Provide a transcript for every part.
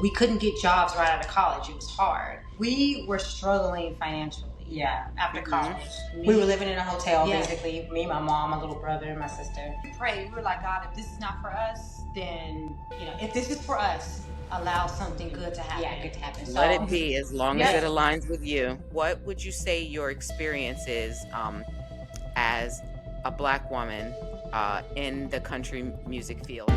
we couldn't get jobs right out of college. It was hard. We were struggling financially. Yeah, after college. We were living in a hotel, basically. Me, my mom, my little brother, and my sister. We prayed. We were like, God, if this is not for us, then, if this is for us, allow something good to happen. Yeah, good to happen. So, let it be, as long as it aligns with you. What would you say your experience is as a Black woman in the country music field?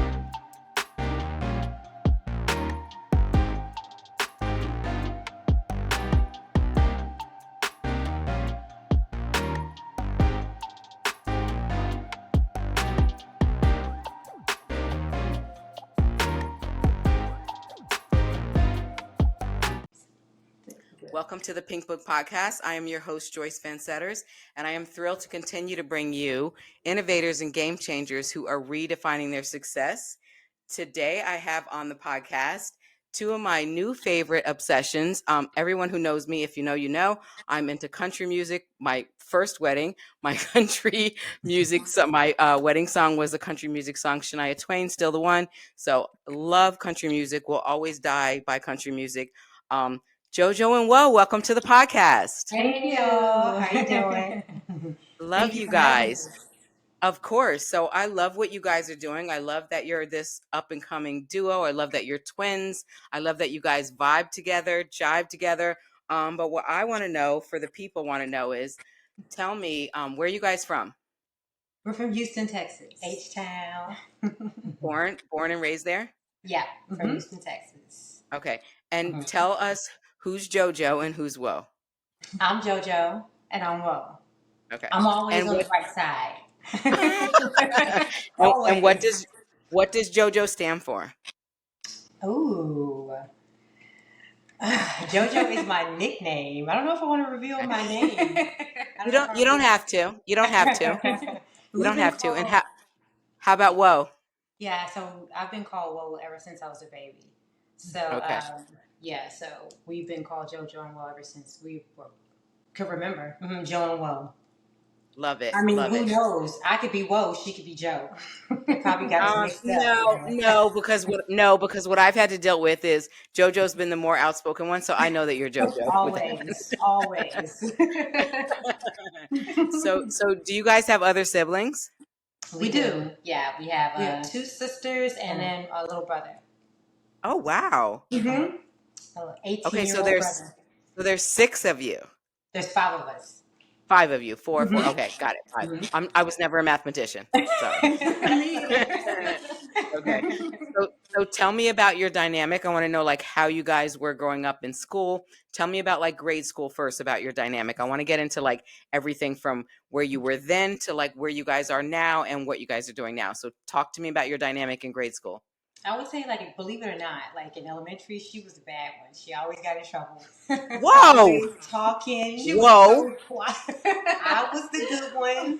Welcome to the Pink Book Podcast. I am your host, Joyce Van Setters, and I am thrilled to continue to bring you innovators and game changers who are redefining their success. Today, I have on the podcast two of my new favorite obsessions. Everyone who knows me, if you know, you know, I'm into country music. My first wedding, my country music, so my wedding song was a country music song, Shania Twain, still the one. So love country music, will always die by country music. Jojo and Woe, welcome to the podcast. Thank you. How you doing? Love you guys. Of course. So I love what you guys are doing. I love that you're this up and coming duo. I love that you're twins. I love that you guys vibe together, jive together. But what I want to know, for the people want to know, is tell me, where are you guys from? We're from Houston, Texas. H-Town. Born and raised there? Yeah, from Houston, Texas. Okay. And tell us, who's Jojo and who's Woe? I'm Jojo and I'm Woe. Okay. I'm always on the right side. And what does Jojo stand for? Ooh. Jojo is my nickname. I don't know if I want to reveal my name. You don't have to. You don't have to. You don't have to. And how about Woe? Yeah, so I've been called Woe ever since I was a baby. So so we've been called Jojo and Woe ever since we could remember. Jo and Woe. Love it. I mean, who knows? I could be Woe, she could be Joe. Probably got mixed up. No, because what I've had to deal with is Jojo's been the more outspoken one, so I know that you're Jojo. Always. So do you guys have other siblings? We do. Yeah, we have 2 sisters and then a little brother. Oh wow. 18-year-old brother. So there's 6 of you. There's 5 of us. 5 of you, 4. Okay, got it. 5. I was never a mathematician. Sorry. Okay. So tell me about your dynamic. I want to know how you guys were growing up in school. Tell me about grade school first, about your dynamic. I want to get into everything from where you were then to where you guys are now and what you guys are doing now. So talk to me about your dynamic in grade school. I would say, believe it or not, in elementary, she was the bad one. She always got in trouble. Whoa! Always talking. She was so quiet. I was the good one.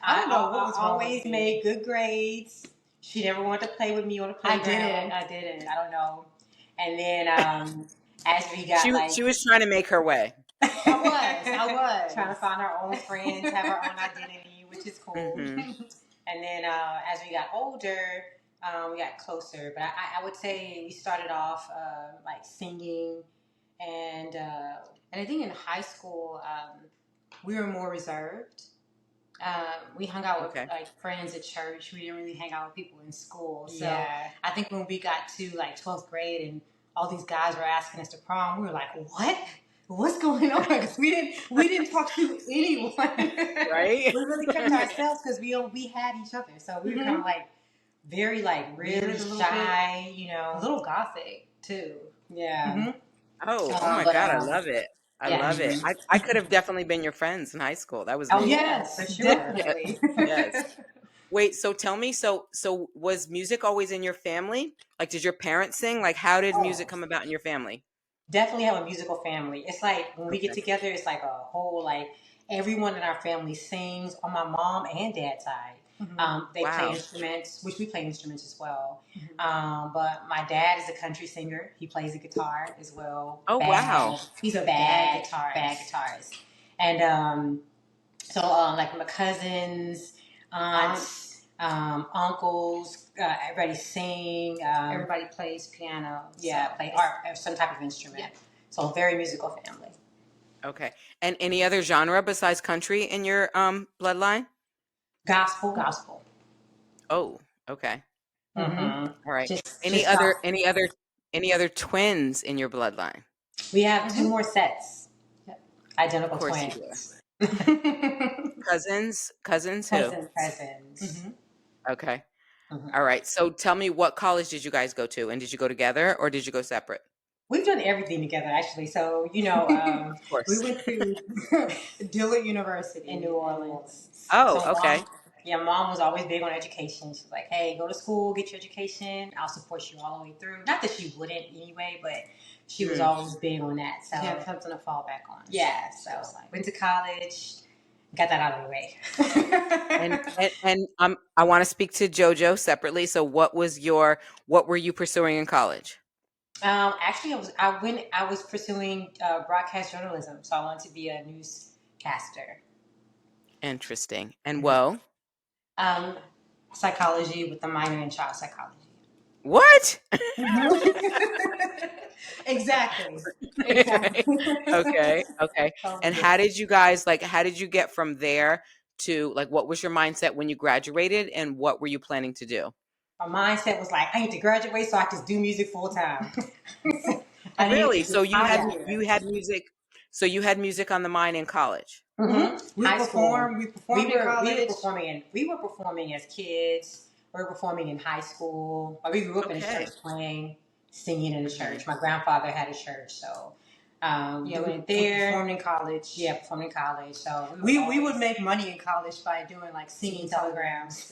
I don't know what was wrong. Always made good grades. She never wanted to play with me on the playground. I didn't. I don't know. And then as we got she was trying to make her way. I was trying to find our own friends, have our own identity, which is cool. And then as we got older, we got closer, but I would say we started off singing, and I think in high school we were more reserved. We hung out with friends at church. We didn't really hang out with people in school. So I think when we got to 12th grade and all these guys were asking us to prom, we were like, "What? What's going on?" Because we didn't talk to anyone. Right? We really kept to ourselves because we had each other. So we were kind of very really shy, a little gothic too. Yeah. Oh my God, I love it. I love it. I could have definitely been your friends in high school. That was me. Yes, for sure. Definitely. Yes. Wait, so tell me, so was music always in your family? Did your parents sing? How did music come about in your family? Definitely have a musical family. It's when we get together, it's a whole everyone in our family sings on my mom and dad's side. They play instruments, which we play instruments as well. But my dad is a country singer. He plays the guitar as well. Oh, wow. He's a bad guitarist. And so my cousins, aunts, Uncles, everybody sing. Everybody plays piano. Yeah, play art or some type of instrument. Yeah. So very musical family. Okay. And any other genre besides country in your bloodline? Gospel. Oh, okay. Mm-hmm. All right. Just Any other twins in your bloodline? We have two more sets. Yep. Identical Of course twins. you do. Cousins who? Cousins. Mm-hmm. Okay. Mm-hmm. All right. So tell me, what college did you guys go to? And did you go together or did you go separate? We've done everything together, actually. So, Of course. we went to Dillard University in New Orleans. Oh, So okay. Mom was always big on education. She's like, hey, go to school, get your education. I'll support you all the way through. Not that she wouldn't anyway, but she was always big on that. So you have something to fall back on. Yeah. So went to college, got that out of the way. and I want to speak to Jojo separately. So what were you pursuing in college? Actually, I was pursuing broadcast journalism, so I wanted to be a newscaster. Interesting. And Whoa? Psychology with a minor in child psychology. What? Exactly. Okay. And how did you get from there to, like, what was your mindset when you graduated and what were you planning to do? My mindset was like, I need to graduate so I can do music full time. Really? So you had music. So you had music on the mind in college. Mm-hmm. We performed in college. We were performing as kids. We were performing in high school. We grew up in a church playing, singing in the church. My grandfather had a church, so we went there. Performed in college. Yeah, performed in college. So we would make money in college by doing like singing telegrams.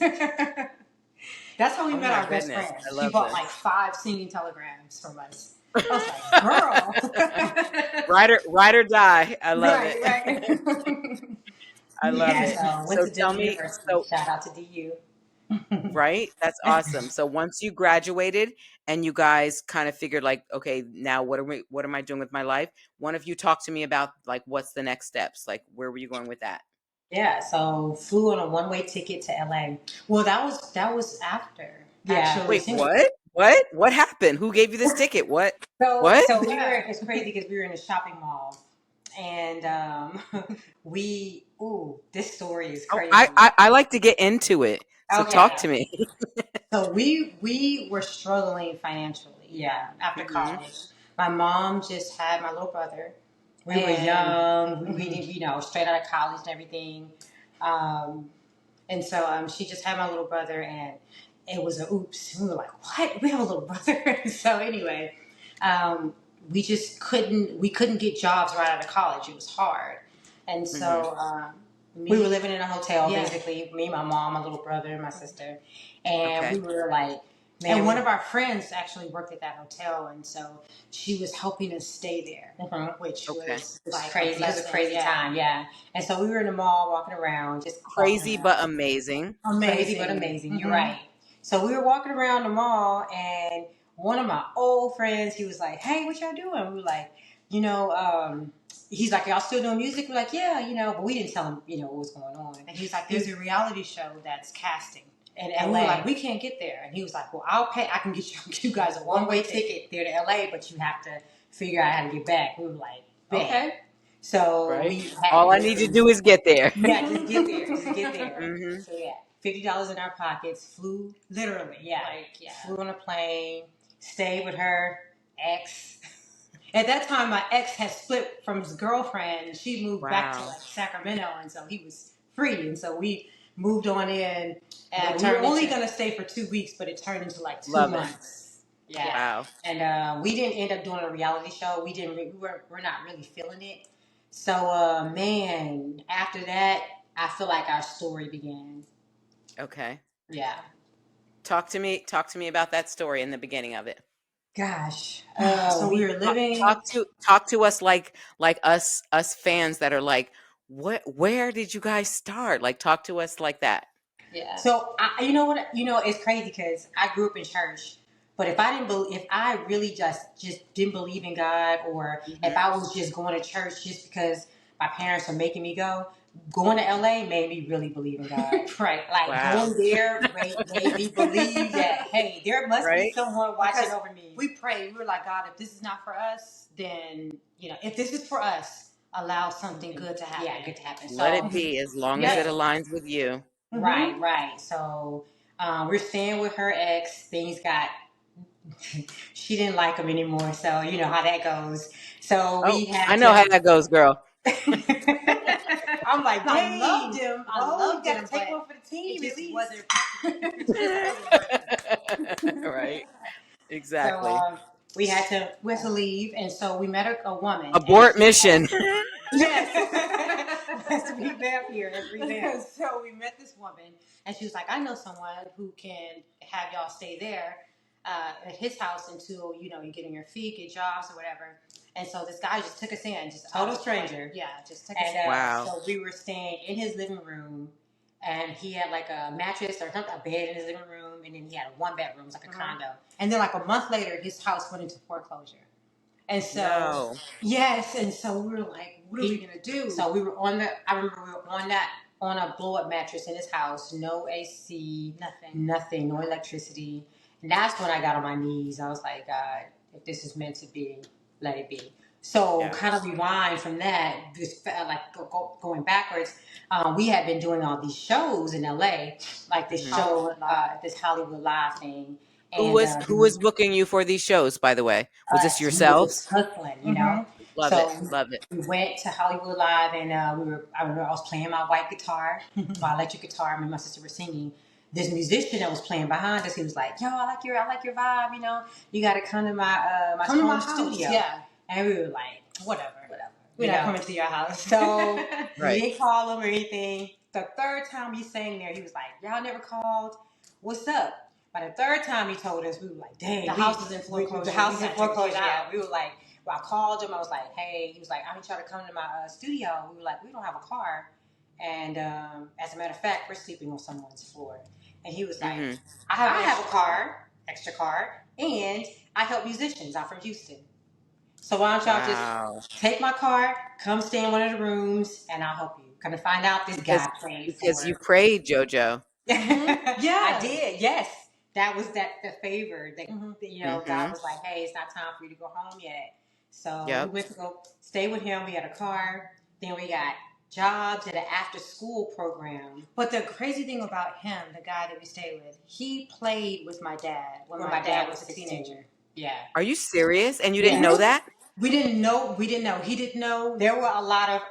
That's how we met our best friend. She bought like 5 singing telegrams from us. I was like, girl. Ride or die. I love it. Right. I love it. So went to Dillard University. Shout out to DU. Right? That's awesome. So once you graduated and you guys kind of figured, like, okay, now what am I doing with my life? One of you talk to me about, like, what's the next steps? Like, where were you going with that? Yeah, so flew on a one-way ticket to LA. Well, that was after. Yeah. Actually. Wait, what? What happened? Who gave you this ticket? What? So what? It's crazy because we were in a shopping mall, and this story is crazy. I like to get into it. So talk to me. So we were struggling financially. After college, my mom just had my little brother. We were young. We didn't, straight out of college and everything. And so she just had my little brother, and it was an oops. We were like, what? We have a little brother. So anyway, we just couldn't get jobs right out of college. It was hard. And so we were living in a hotel, basically. Me, my mom, my little brother, and my sister. And we were like, man. And one of our friends actually worked at that hotel, and so she was helping us stay there, which was like crazy. It was a crazy time, And so we were in the mall walking around, just crazy but amazing. Crazy but amazing. You're right. So we were walking around the mall, and one of my old friends, he was like, "Hey, what y'all doing?" We were like, he's like, "Y'all still doing music?" We're like, "Yeah, but we didn't tell him, what was going on. And he's like, "There's a reality show that's casting." And we were like, we can't get there. And he was like, well, I'll pay. I can get you guys a one-way ticket there to LA, but you have to figure out how to get back. We were like, okay. So all I need to do is get there. Yeah, just get there. So $50 in our pockets. Flew literally. Flew on a plane. Stayed with her ex. At that time, my ex had split from his girlfriend. She moved back to Sacramento, and so he was free. And so we moved on in, and we were only going to stay for 2 weeks, but it turned into like 2 months. Yeah. Wow. And we didn't end up doing a reality show. We're not really feeling it. So, man, after that, I feel like our story began. Okay. Yeah. Talk to me about that story in the beginning of it. Gosh. So we were living. Talk to us like us fans that are like, where did you guys start? Like, talk to us like that. Yeah. So you know what? It's crazy because I grew up in church, but if I really just didn't believe in God, or if I was just going to church just because my parents were making me go, going to LA made me really believe in God. Right. Like Wow. going there made me believe that, hey, there must be someone watching over me. We prayed. We were like, God, if this is not for us, then, if this is for us, allow something good to happen. Yeah, good to happen. Let it be, as long as it aligns with you. Right, right. So we're staying with her ex. Things got, she didn't like him anymore. So you know how that goes. So we had I know how that goes, girl. I'm like, I loved him. I loved him. Take one for the team. It just wasn't. Right. Exactly. So we had to leave, and so we met a woman. Abort mission. Yes. Let's revamp here. Let's revamp. So we met this woman, and she was like, I know someone who can have y'all stay there at his house until, you get on your feet, get jobs or whatever. And so this guy just took us in, just total stranger. Yeah, just took us in. Wow. So we were staying in his living room, and he had like a mattress or something, a bed in his living room, and then he had a 1-bedroom, it was like a condo. And then like a month later, his house went into foreclosure. And so, yes, and so we were like, what are we going to do? So we were I remember we were on a blow-up mattress in his house, no AC, nothing, no electricity. And that's when I got on my knees. I was like, God, if this is meant to be, let it be. So kind of rewind from that, just like going backwards, we had been doing all these shows in LA, like this show, this Hollywood Live thing. Who was booking you for these shows, by the way? Was this yourselves? Hustling, you know? Love it. We went to Hollywood Live, and I remember I was playing my white guitar, my electric guitar. Me and my sister were singing. This musician that was playing behind us, he was like, "Yo, I like your vibe. You got to come to my home studio." Yeah, and we were like, "Whatever. We're not coming to your house." So we didn't call him or anything. The third time we sang there, he was like, "Y'all never called. What's up?" By the third time he told us, we were like, "Dang, the house is in foreclosure." The house is in foreclosure. Yeah, we were like. Well, I called him. I was like, "Hey," he was like, "I need y'all to come to my studio." We were like, "We don't have a car," and as a matter of fact, we're sleeping on someone's floor. And he was like, "I have a car, extra car, and I help musicians. I'm from Houston, so why don't y'all just take my car, come stay in one of the rooms, and I'll help you." Come to find out, this guy prayed because you prayed, Jojo. Yeah, I did. Yes. That was the favor that God was like, "Hey, it's not time for you to go home yet." So we went to go stay with him. We had a car. Then we got jobs at an after-school program. But the crazy thing about him, the guy that we stayed with, he played with my dad when my dad was a teenager. Yeah. Are you serious? And you didn't know that? We didn't know. He didn't know. There were a lot of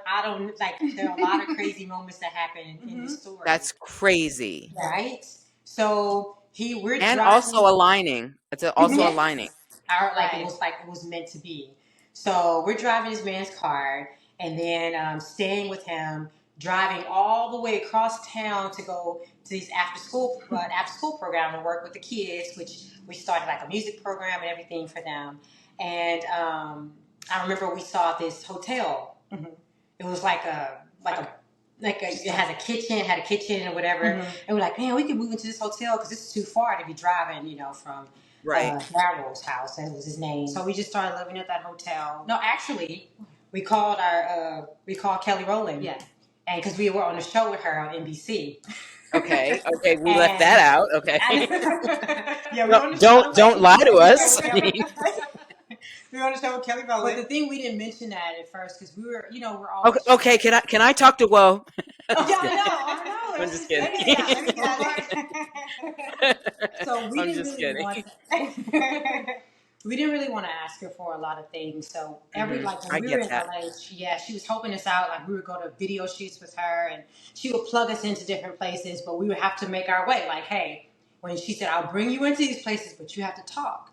there are a lot of crazy moments that happened in the story. That's crazy. Right? So we're and driving. Also aligning. It's also aligning. It was meant to be. So we're driving this man's car, and then staying with him, driving all the way across town to go to these after school program and work with the kids, which we started like a music program and everything for them. And I remember we saw this hotel. Mm-hmm. It was it has a kitchen, had a kitchen or whatever. Mm-hmm. And we're like, man, we could move into this hotel because this is too far to be driving, from Daryl's house. That was his name. So we just started living at that hotel. No, actually, we called Kelly Rowland. Yeah. And because we were on a show with her on NBC. Okay, we left that out. Okay. Yeah, don't lie to us. We were on the show with Kelly Rowland. But the thing, we didn't mention that at first because we were, we're all okay. Can I talk to Woe? I know. I'm just kidding. So we didn't really want to ask her for a lot of things. So when we were in LA, she was helping us out. Like we would go to video shoots with her, and she would plug us into different places, but we would have to make our way. Like, hey, when she said, "I'll bring you into these places, but you have to talk."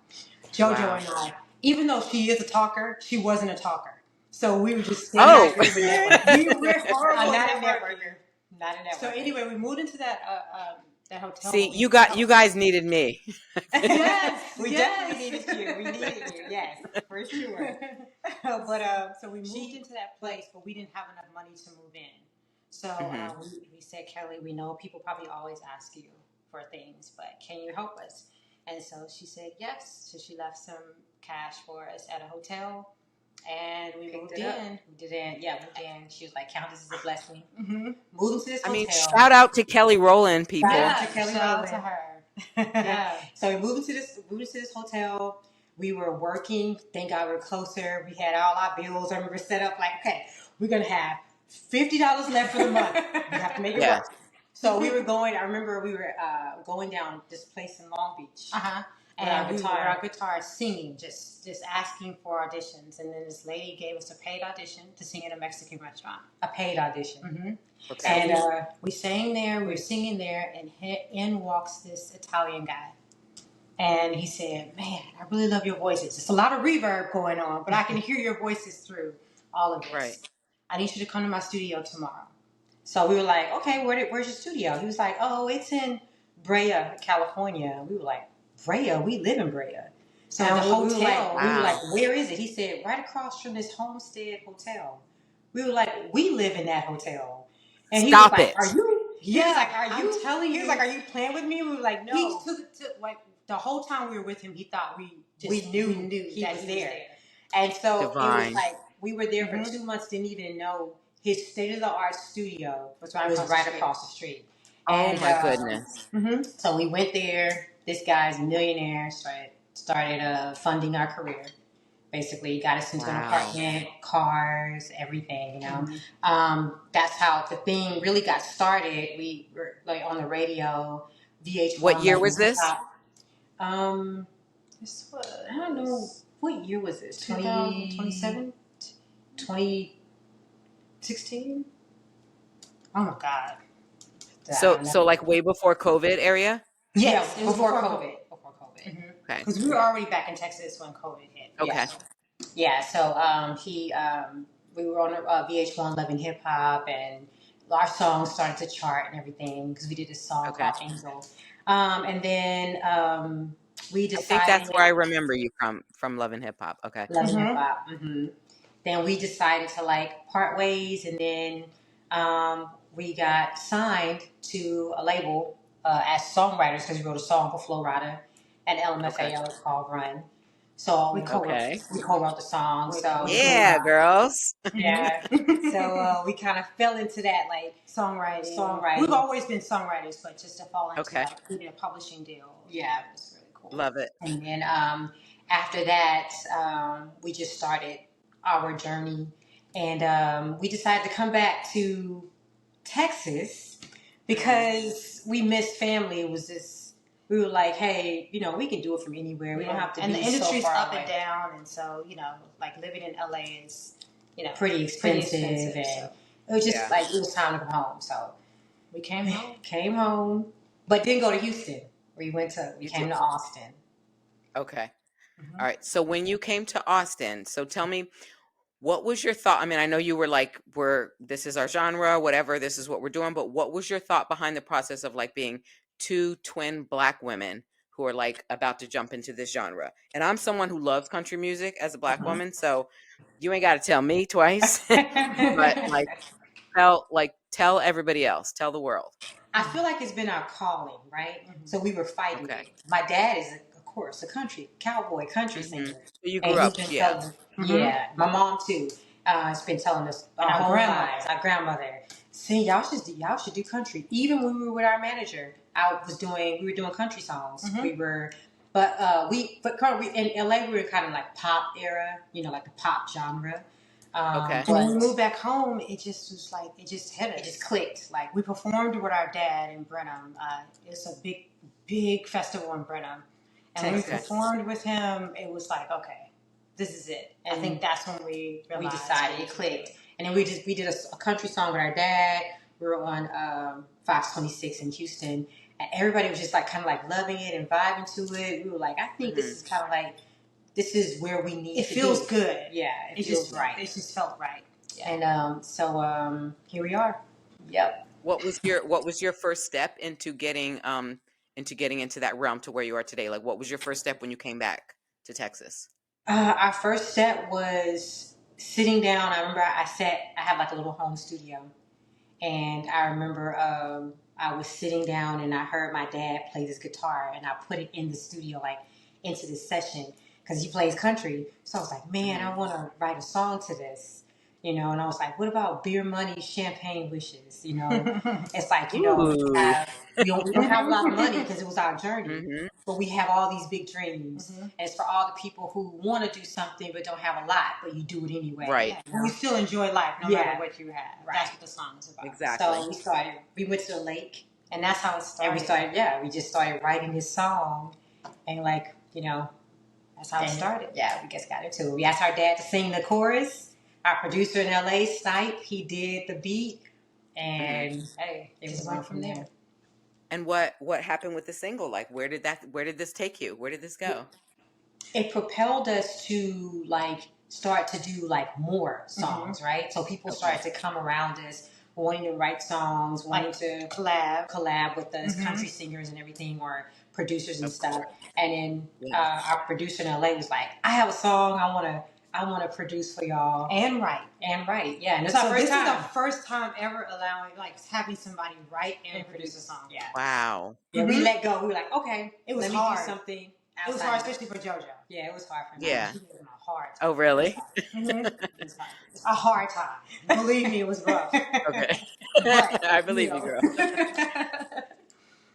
Jojo and I, even though she is a talker, she wasn't a talker. So we were just we're horrible. Not a networker. So anyway, we moved into that hotel. See, you guys needed me. Yes, we definitely needed you. We needed you. Yes, for sure. But so we moved into that place, but we didn't have enough money to move in. So we said, Kelly, we know people probably always ask you for things, but can you help us? And so she said yes. So she left some cash for us at a hotel. And we moved in. Moved in. She was like, count this as a blessing. Moved into this hotel. Shout out to Kelly Rowland, people. Shout out to her. Yeah. So we moved into this hotel. We were working. Thank God we were closer. We had all our bills. I remember set up like, okay, we're gonna have $50 left for the month. We have to make it work. So we were going. I remember we were going down this place in Long Beach. And we were on our guitar singing, just asking for auditions. And then this lady gave us a paid audition to sing in a Mexican restaurant. A paid audition. Okay. And we sang there, we were singing there, and in walks this Italian guy. And he said, man, I really love your voices. It's a lot of reverb going on, but I can hear your voices through all of this. Right. I need you to come to my studio tomorrow. So we were like, okay, where's your studio? He was like, oh, it's in Brea, California. We were like, Brea? We live in Brea. So the hotel, we were like, where is it? He said, right across from this Homestead Hotel. We were like, we live in that hotel. And he was like, are you? Yeah, he was like, are you? I'm telling you. He was like, are you playing with me? We were like, no. He took like the whole time we were with him, he thought we knew he was there. And so it was like, we were there for 2 months, didn't even know his state-of-the-art studio was right across the street. And, oh, my goodness. So we went there. This guy's a millionaire, started funding our career. Basically, got us into an apartment, cars, everything, you know. That's how the thing really got started. We were like on the radio, VH1. What year was this? This was, I don't know. What year was this? 2017? 2016? Oh my God. So like way before COVID area? Yes, before COVID. Okay. Because we were already back in Texas when COVID hit. Okay. Yeah. So we were on VH1 Loving Hip Hop, and our songs started to chart and everything because we did this song called Angel. And then we decided. I think that's where I remember you from Loving Hip Hop. Okay. Loving Hip Hop. Then we decided to like part ways, and then we got signed to a label as songwriters because we wrote a song for Flo Rida and LMFAO. It's called Run. So we co-wrote the song. So yeah, girls. Yeah. So we kind of fell into that like songwriting. We've always been songwriters, but just to fall into like getting a publishing deal. Yeah, it was really cool. Love it. And then after that, we just started our journey, and we decided to come back to Texas because we missed family. It was just. We were like, hey, you know, we can do it from anywhere. We don't have to. And the industry's up and down, and so you know, like living in LA is, you know, pretty expensive. And it was just like it was time to come home. So we came home, but didn't go to Houston. We came to Austin. Okay, all right. So when you came to Austin, so tell me, what was your thought? I mean, I know you were like, this is our genre, whatever. This is what we're doing. But what was your thought behind the process of like being two twin Black women who are like about to jump into this genre? And I'm someone who loves country music as a Black woman, so you ain't got to tell me twice. But tell everybody else, tell the world. I feel like it's been our calling, right? So we were fighting. My dad is, of course, a cowboy country singer. So you grew up, yeah. My mom too. Has been telling us our grandmother, saying y'all should do country. Even when we were with our manager, we were doing country songs. We were, but in LA we were kind of like pop era, you know, like the pop genre. But when we moved back home, it just was like it just hit us. It just clicked. Like we performed with our dad in Brenham. It's a big festival in Brenham, and when we performed with him, it was like, okay, this is it. And I think that's when we decided it clicked. And then we did a country song with our dad. We were on Fox 26 in Houston, and everybody was just like kind of like loving it and vibing to it. We were like, I think this is kind of like. This is where we need to be. It feels good. Yeah. It feels right. It just felt right. Yeah. And so here we are. Yep. What was your first step into getting into that realm to where you are today? Like what was your first step when you came back to Texas? Our first step was sitting down. I remember I have like a little home studio. And I remember I was sitting down and I heard my dad play this guitar and I put it in the studio, like into this session. because he plays country. So I was like, man, I want to write a song to this, you know. And I was like, what about beer money, champagne wishes? You know, it's like, you know, we don't have a lot of money because it was our journey, but we have all these big dreams. And it's for all the people who want to do something but don't have a lot, but you do it anyway. Right. And you still enjoy life no matter what you have. Right. That's what the song is about. Exactly. So we went to the lake. And that's how it started. And we just started writing this song. And like, you know, that's how it started. Yeah, we just got into it. We asked our dad to sing the chorus. Our producer in LA, Snipe, he did the beat. And hey, it just went from there. And what happened with the single? Like, where did this take you? Where did this go? It propelled us to like start to do like more songs, right? So people started to come around us wanting to write songs, wanting to collab with us, country singers and everything, or producers and stuff. And then our producer in LA was like, I have a song I want to produce for y'all and write. Yeah, and this is the first time ever allowing, like, having somebody write and produce a song. Yeah. Wow. Yeah, we let go. We were like, okay, it was hard. Do something. It was hard, especially for Jojo. Yeah, it was hard for me. Yeah. She was in a hard time. Oh, really? It was hard. A hard time. Believe me, it was rough. Okay. But, I believe you, girl.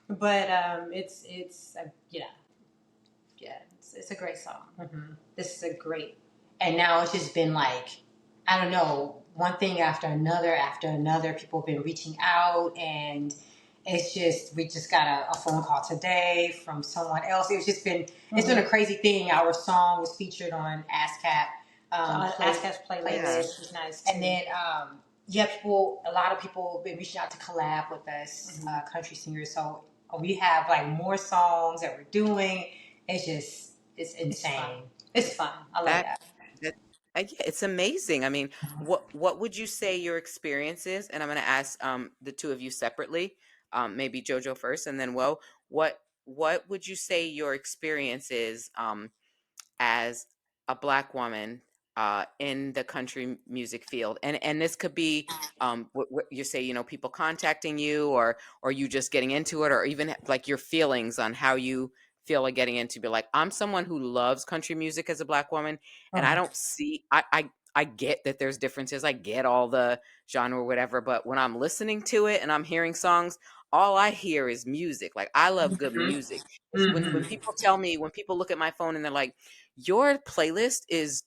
But it's a great song. This is a great, and now it's just been like, I don't know, one thing after another. People have been reaching out, and it's just, we just got a phone call today from someone else. It's just been, it's been a crazy thing. Our song was featured on ASCAP. ASCAP's playlist is nice too. And then, a lot of people have been reaching out to collab with us, country singers. So we have like more songs that we're doing. It's insane. It's fun. I love that. It's amazing. I mean, what would you say your experience is? And I'm going to ask the two of you separately. Maybe Jojo first, and then what would you say your experience is as a Black woman in the country music field? And this could be what you say, you know, people contacting you, or you just getting into it, or even like your feelings on how you feel like getting into. Be like, I'm someone who loves country music as a Black woman, and I don't see, I get that there's differences. I get all the genre or whatever, but when I'm listening to it and I'm hearing songs, all I hear is music. Like, I love good music. When people tell me, when people look at my phone and they're like, your playlist is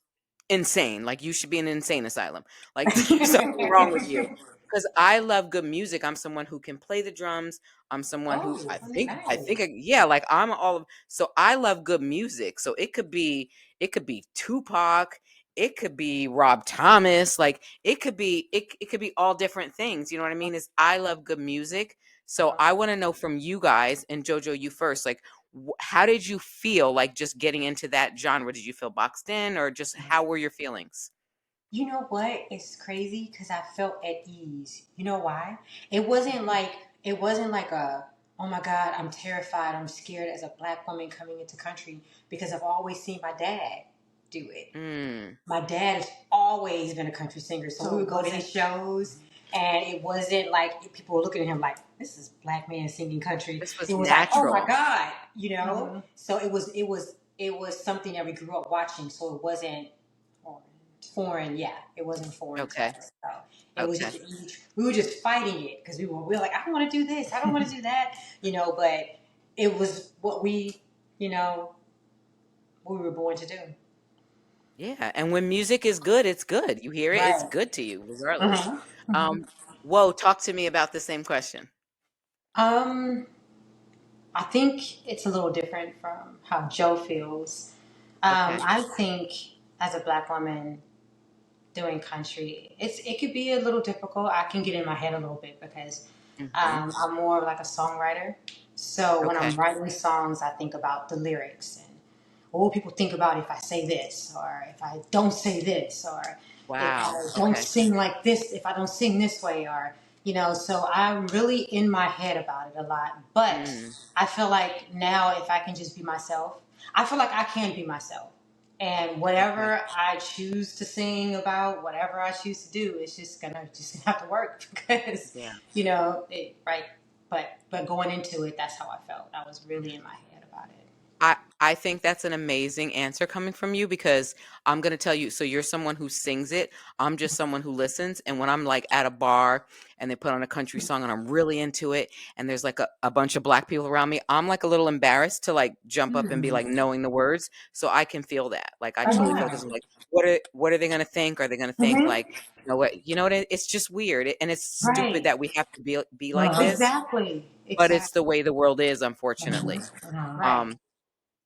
insane, like you should be in an insane asylum, like there's something wrong with you. Because I love good music. I'm someone who can play the drums. I'm someone who I think, like I'm all of, so I love good music. So it could be Tupac, it could be Rob Thomas, like it could be all different things. You know what I mean? Is I love good music. So I want to know from you guys, and Jojo, you first, like, how did you feel like just getting into that genre? Did you feel boxed in, or just how were your feelings? You know what? It's crazy because I felt at ease. You know why? It wasn't like a, oh my God, I'm terrified, I'm scared as a Black woman coming into country, because I've always seen my dad do it. My dad has always been a country singer, so we would go to his shows, and it wasn't like people were looking at him like, this is Black man singing country. This was it was natural. like, oh my God, you know. So it was something that we grew up watching. So it wasn't foreign. Yeah, it wasn't foreign. Okay. To us, so it was just, we were just fighting it because we were like, I don't want to do this, I don't want to do that, you know. But it was what we were born to do. Yeah, and when music is good, it's good. You hear it, it's good to you, regardless. Whoa, talk to me about the same question. I think it's a little different from how Joe feels. I think as a Black woman doing country, it could be a little difficult. I can get in my head a little bit because I'm more of like a songwriter. So when I'm writing songs, I think about the lyrics and what will people think about if I say this, or if I don't say this, or if I don't sing like this, if I don't sing this way, or, you know. So I'm really in my head about it a lot. But I feel like now, if I can just be myself, I feel like I can be myself. And whatever I choose to sing about, whatever I choose to do, it's just gonna have to work because, you know, But going into it, that's how I felt. I was really in my head about it. I think that's an amazing answer coming from you, because I'm going to tell you, so you're someone who sings it. I'm just someone who listens. And when I'm like at a bar and they put on a country song and I'm really into it and there's like a bunch of Black people around me, I'm like a little embarrassed to like jump up and be like knowing the words. So I can feel that. Like I truly feel, because I'm like, what are they going to think? Are they going to think like, what, it's just weird. And it's stupid that we have to be like this. Exactly. But it's the way the world is, unfortunately. Right.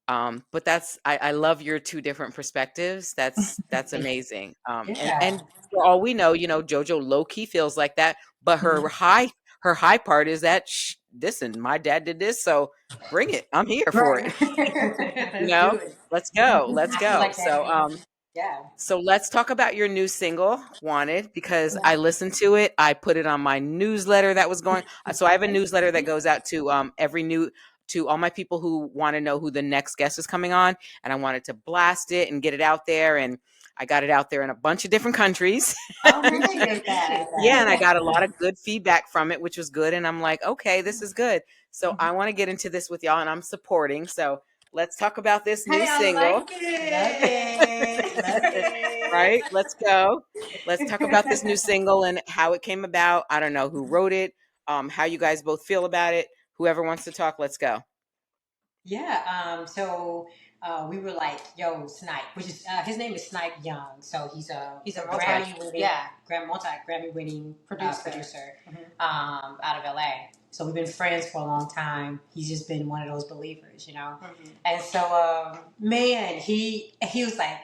But I love your two different perspectives. That's amazing. And for all we know, Jojo low key feels like that, but her high part is that listen, my dad did this, so bring it. I'm here for it. Let's go. Let's go. Like so yeah. So let's talk about your new single, Wanted, because I listened to it. I put it on my newsletter that was going. So I have a newsletter that goes out to to all my people who want to know who the next guest is coming on. And I wanted to blast it and get it out there. And I got it out there in a bunch of different countries. Oh, appreciate that. Yeah, and I got a lot of good feedback from it, which was good. And I'm like, okay, this is good. So I want to get into this with y'all, and I'm supporting. So let's talk about this new single. I like it. Love it. Right? Let's go. Let's talk about this new single and how it came about. I don't know who wrote it, how you guys both feel about it. Whoever wants to talk, let's go. Yeah. So we were like, "Yo, Snipe," which is his name is Snipe Young. So he's a Grammy winning, Grammy winning producer out of LA. So we've been friends for a long time. He's just been one of those believers, And so, man, he was like.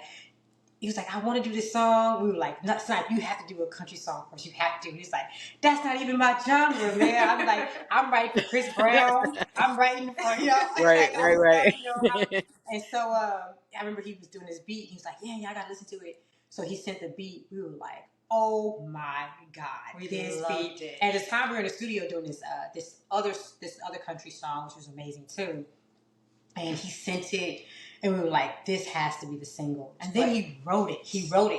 I want to do this song. We were like, no, Snipe, you have to do a country song first. You have to. He's like, that's not even my genre, man. I'm like, I'm writing for Chris Brown. I'm writing for, Right. And so I remember he was doing this beat. He was like, yeah, I got to listen to it. So he sent the beat. We were like, oh my God, this beat. It. And at the time we were in the studio doing this other country song, which was amazing too. And he sent it. And we were like, this has to be the single. And then he wrote it.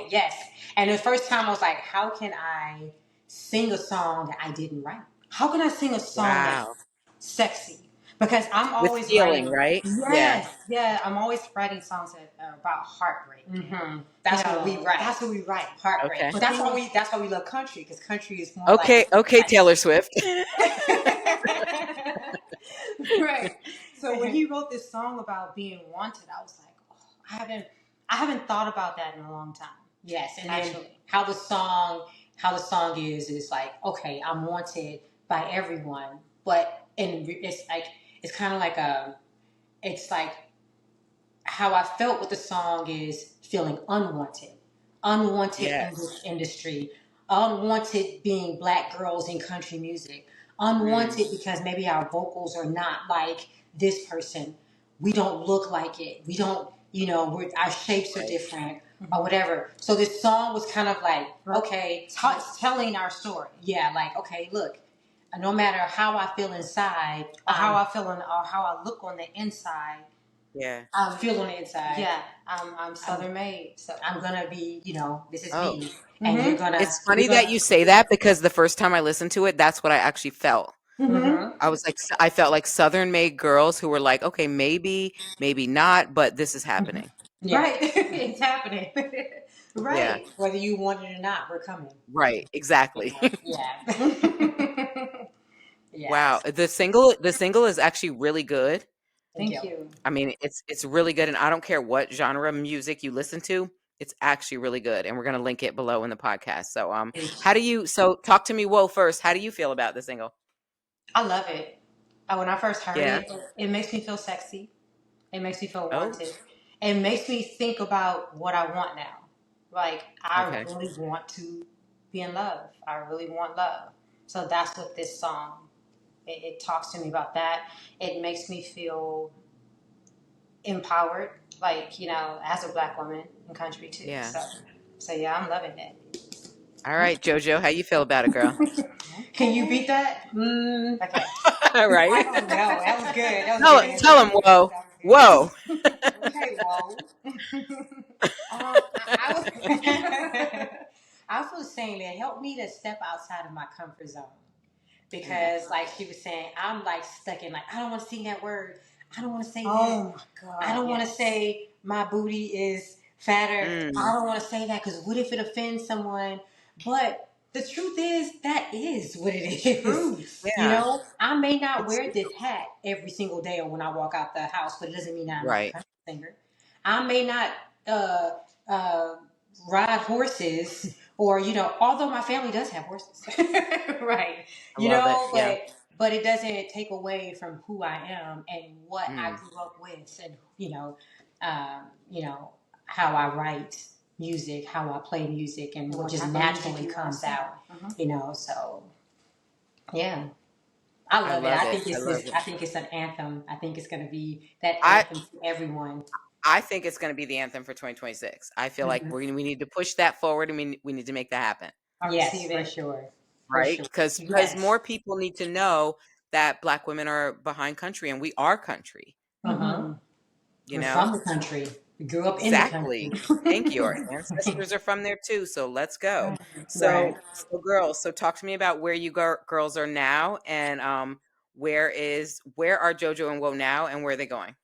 Yes. And the first time I was like, how can I sing a song that I didn't write? How can I sing a song that's sexy? Because I'm always with feeling, right? Yes, yeah. I'm always writing songs that are about heartbreak. Mm-hmm. That's what we write. Heartbreak. Okay. But that's why we love country, because country is more okay, Taylor Swift. Right. So when he wrote this song about being wanted, I was like, oh, I haven't thought about that in a long time. Yes, and actually, how the song is like, okay, I'm wanted by everyone, but it's kind of like it's like how I felt with the song is feeling unwanted in this industry, unwanted being Black girls in country music, unwanted because maybe our vocals are not like this person. We don't look like it. We don't, our shapes are different or whatever. So this song was kind of like, okay, telling our story. Yeah, like, okay, look, no matter how I feel inside, or how I look on the inside. Yeah, I feel on the inside. Yeah, I'm Southern made, so I'm gonna be. This is me, and you're gonna. It's funny that you say that, because the first time I listened to it, that's what I actually felt. I was like, I felt like Southern made girls who were like, okay, maybe not, but this is happening. Yeah. Right, it's happening. Right, yeah. Whether you want it or not, we're coming. Right, exactly. Yeah. Yes. Wow, the single is actually really good. Thank you. I mean, it's really good, and I don't care what genre of music you listen to, it's actually really good, and we're gonna link it below in the podcast. So, talk to me, Whoa, first. How do you feel about the single? I love it. When I first heard it makes me feel sexy. It makes me feel wanted. It makes me think about what I want now. Like, I really want to be in love. I really want love. So that's what this song, it talks to me about that. It makes me feel empowered, like, as a Black woman in country too. Yeah. So yeah, I'm loving it. All right, Jojo, how you feel about it, girl? Can you beat that? Okay. All right. I don't know. That was good. Tell him, whoa. Whoa. Okay, whoa. I was saying that help me to step outside of my comfort zone. Because like she was saying, I'm like stuck in like, I don't want to sing that word. I don't want to say that. Oh my God. I don't want to say my booty is fatter. I don't want to say that because what if it offends someone? But the truth is, that is what it is. Truth. Yeah. You know, I may not wear this hat every single day or when I walk out the house, but it doesn't mean I'm not a country singer. I may not ride horses or, you know, although my family does have horses. Right. You know, but it doesn't take away from who I am and what I grew up with and, you know, how I write music, how I play music, and what just naturally comes out, you know. So, yeah, I love it. I think it's an anthem. I think it's going to be that anthem to everyone. I think it's going to be the anthem for 2026. I feel like we need to push that forward, and we need to make that happen. Yes, for sure. Right? Because more people need to know that Black women are behind country, and we are country. You know, from the country. We grew up in the country. Thank you. Our ancestors are from there too, so let's go. So girls, so talk to me about where you girls are now, and where are Jojo and Woe now, and where are they going?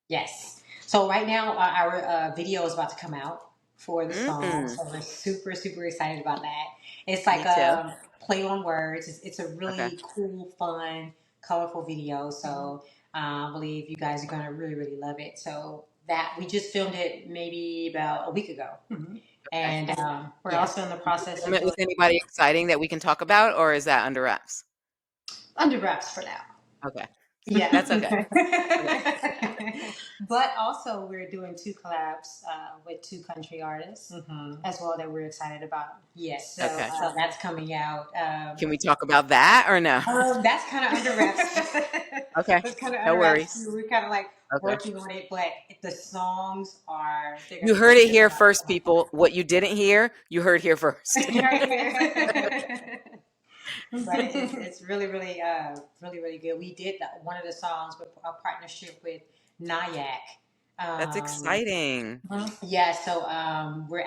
Yes. So right now, our video is about to come out for the song, so we're super, super excited about that. It's like a play on words. It's a really cool, fun, colorful video. So I believe you guys are going to really, really love it. So that we just filmed it maybe about a week ago, and we're also in the process of with anybody exciting that we can talk about, or is that under wraps? Under wraps for now. Okay. Yeah, that's okay. But also, we're doing 2 collabs with 2 country artists as well that we're excited about. Yes, so that's coming out. Can we talk about that or no? That's kind of under wraps. Okay, no worries. We're kind of like working on it, but the songs are. You heard it here first, people. What you didn't hear, you heard here first. But it's really, really, really, really good. We did one of the songs with a partnership with Nyack. That's exciting. Yeah, so we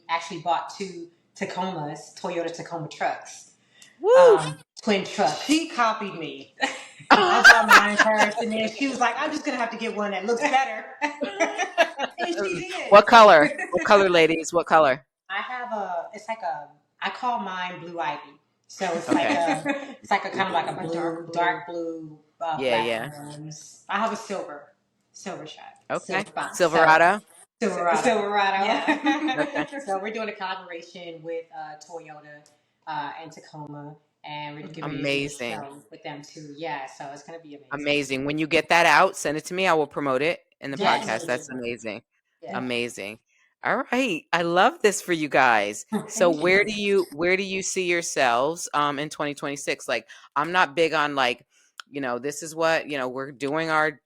actually bought 2 Toyota Tacoma trucks. Woo! Twin trucks. She copied me. I bought mine first, and then she was like, "I'm just gonna have to get one that looks better." And she did. What color? What color, ladies? What color? I have I call mine Blue Ivy. So it's like a kind of like a blue, dark blue, black rims. I have a silver shot. Okay. Silverado. Silverado. Yeah. So we're doing a collaboration with Toyota and Tacoma, and we're giving a show with them too. Yeah. So it's gonna be amazing. Amazing. When you get that out, send it to me. I will promote it in the podcast. That's amazing. Yeah. Amazing. All right. I love this for you guys. So where do you see yourselves in 2026? Like, I'm not big on like, you know, this is what, you know, we're doing our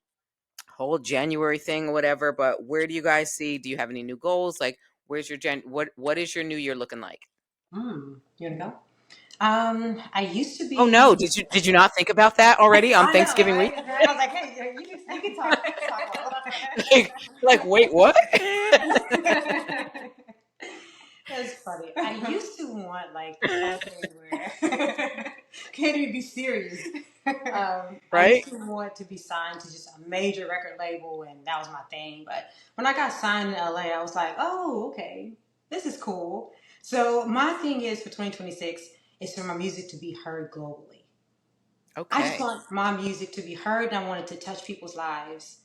whole January thing or whatever, but where do you guys see? Do you have any new goals? Like, where's your what is your new year looking like? You wanna go? I used to be. Oh no! Did you not think about that already on Thanksgiving week? I was like, hey, you can talk. like, wait, what? That's funny. I used to want like the whole thing where can't even be serious. Right? I used to want to be signed to just a major record label, and that was my thing. But when I got signed in LA, I was like, oh, okay, this is cool. So my thing is for 2026 is for my music to be heard globally. Okay. I just want my music to be heard, and I want it to touch people's lives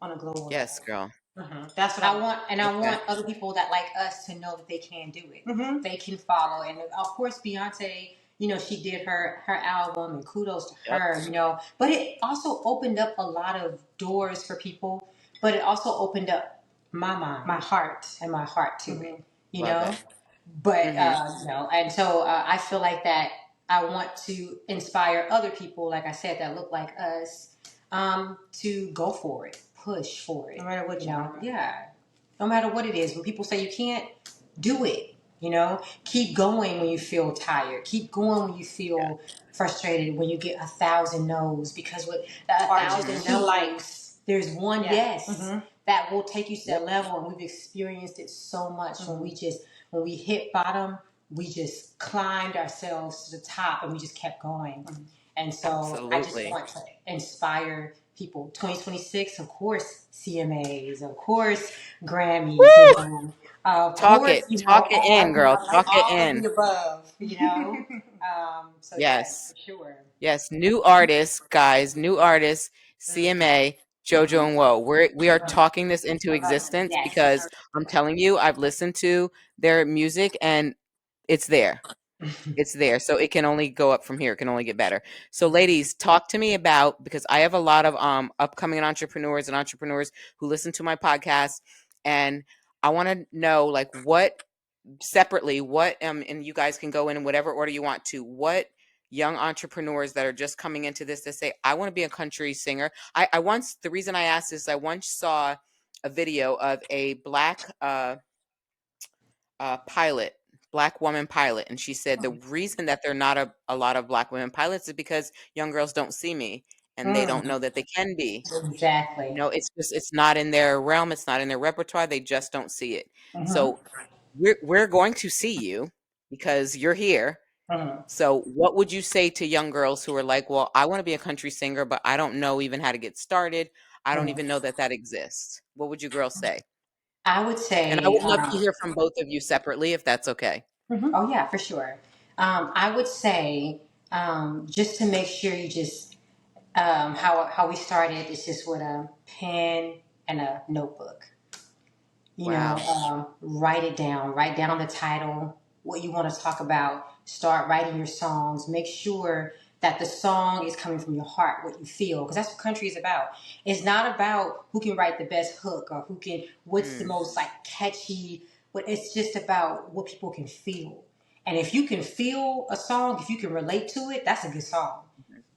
on a global level. Yes, girl. That's what I want, and I want other people that like us to know that they can do it. They can follow, and of course, Beyonce. You know, she did her album, and kudos to her. You know, but it also opened up a lot of doors for people. But it also opened up my mind, my heart to it. You know. But, you know, and so I feel like that I want to inspire other people, like I said, that look like us, to go for it, push for it. No matter what, no matter what it is. When people say you can't, do it, you know. Keep going when you feel tired. Keep going when you feel frustrated, when you get 1,000 no's. Because with 1,000 no likes, there's one yes that will take you to that level. And we've experienced it so much when we hit bottom, we just climbed ourselves to the top and we just kept going. And so I just want to inspire people. 2026, of course, CMAs, of course, Grammys, you know. Of Talk course, it. you Talk know, it in, girl. Talk it all of in. the above, you know. So yes, Yes. for sure. Yes. New artists, guys. New artists. CMA, Jojo and Woe. We are talking this into existence Yes. because I'm telling you, I've listened to their music and it's there. It's there. So it can only go up from here. It can only get better. So ladies, talk to me about, because I have a lot of upcoming entrepreneurs and entrepreneurs who listen to my podcast, and I want to know, like, what separately, what and you guys can go in whatever order you want to, what young entrepreneurs that are just coming into this that say, I want to be a country singer. I once, the reason I asked is I once saw a video of a black pilot, black woman pilot, and she said the reason that there are not a lot of black women pilots is because young girls don't see me and they don't know that they can be. Exactly. It's just, it's not in their realm, it's not in their repertoire, they just don't see it. So we're going to see you because you're here. So what would you say to young girls who are like, well, I want to be a country singer, but I don't know even how to get started. I don't even know that exists. What would you girls say? I would And I say, would love to hear from both of you separately, if that's okay. oh yeah, for sure. I would say, just to make sure you just, how we started is just with a pen and a notebook. You know, Wow. write down the title, what you want to talk about, start writing your songs, make sure that the song is coming from your heart, what you feel, because that's what country is about. It's not about who can write the best hook or what's the most like catchy, but it's just about what people can feel. And if you can feel a song, if you can relate to it, that's a good song.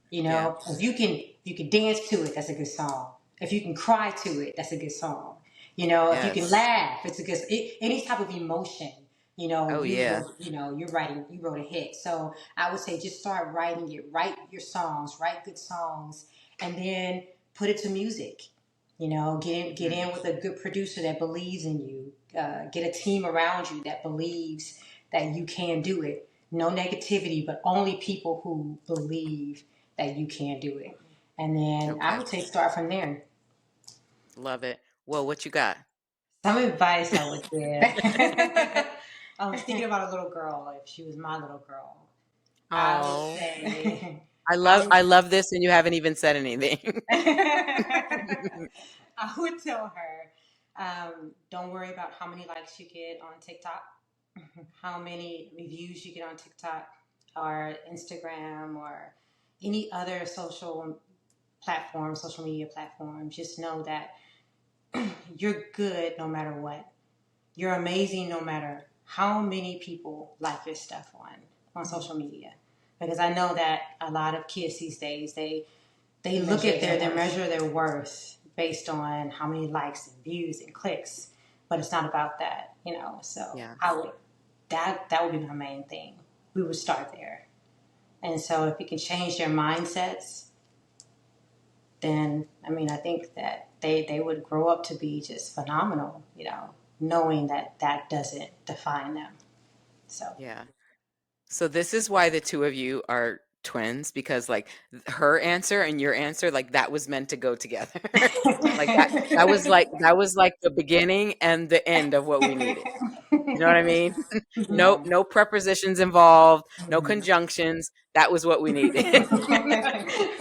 You Yeah. know, if you can dance to it, that's a good song. If you can cry to it, that's a good song. You know, if you can Yes. laugh, it's a good. Any type of emotion. You know, Oh, yeah. you wrote a hit. So I would say just start writing it. Write your songs. Write good songs, and then put it to music. You know, get in with a good producer that believes in you. Get a team around you that believes that you can do it. No negativity, but only people who believe that you can do it. And then I Okay. would say start from there. Love it. Well, what you got? Some advice I would give. I was thinking about a little girl. If she was my little girl, I would Oh, say, I love this, and you haven't even said anything. I would tell her, don't worry about how many likes you get on TikTok, how many reviews you get on TikTok or Instagram or any other social media platform. Just know that you're good no matter what. You're amazing no matter how many people like your stuff on social media. Because I know that a lot of kids these days they look at they measure their worth based on how many likes and views and clicks, but it's not about that, you know. So Yeah. I would that would be my main thing. We would start there, and so if we can change their mindsets, then I mean I think that they would grow up to be just phenomenal, you know, knowing that that doesn't define them. So Yeah. So this is why the two of you are twins, because like her answer and your answer, like that was meant to go together. Like that was like the beginning and the end of what we needed. You know what I mean? No, yeah. no prepositions involved, no conjunctions. That was what we needed.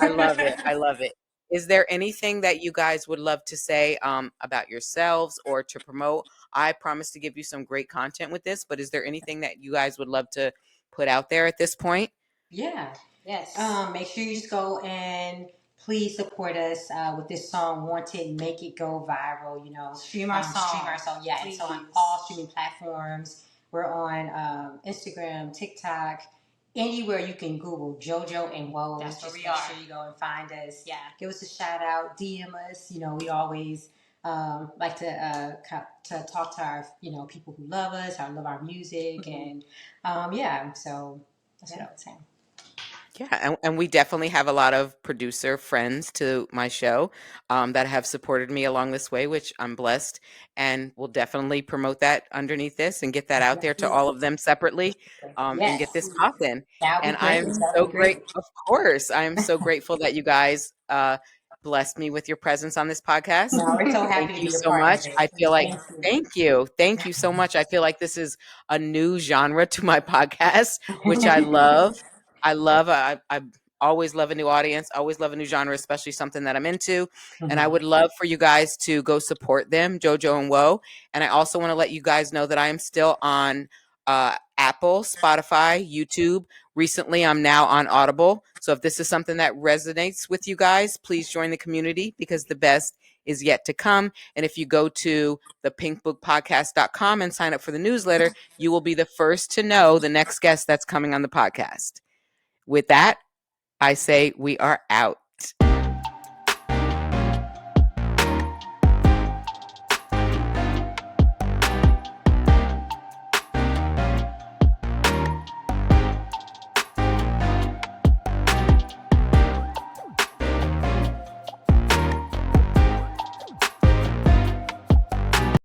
I love it. I love it. Is there anything that you guys would love to say about yourselves or to promote? I promise to give you some great content with this, but is there anything that you guys would love to put out there at this point? Yeah. Yes. Make sure you just go and please support us with this song "Wanted." Make it go viral. You know, stream our song. Stream our song. Yeah, please. It's on all streaming platforms. We're on Instagram, TikTok, anywhere you can Google Jojo and Woe. That's where we are. Make sure you go and find us. Yeah. Give us a shout out. DM us. You know, we always like to talk to our people who love us, who love our music, and yeah. So that's what I would say. Yeah, and we definitely have a lot of producer friends to my show that have supported me along this way, which I'm blessed, and we'll definitely promote that underneath this and get that out there to all of them separately, and get this Yes, popping. that would And be great. I'm That so would be great. great. Of course, I am so grateful that you guys blessed me with your presence on this podcast. No, we're so happy Thank you so much. I feel like, thank you so much. I feel like this is a new genre to my podcast, which I love. I always love a new audience, always love a new genre, especially something that I'm into. And I would love for you guys to go support them, Jojo and Woe. And I also want to let you guys know that I am still on Apple, Spotify, YouTube. Recently, I'm now on Audible. So if this is something that resonates with you guys, please join the community because the best is yet to come. And if you go to thepinkbookpodcast.com and sign up for the newsletter, you will be the first to know the next guest that's coming on the podcast. With that, I say we are out.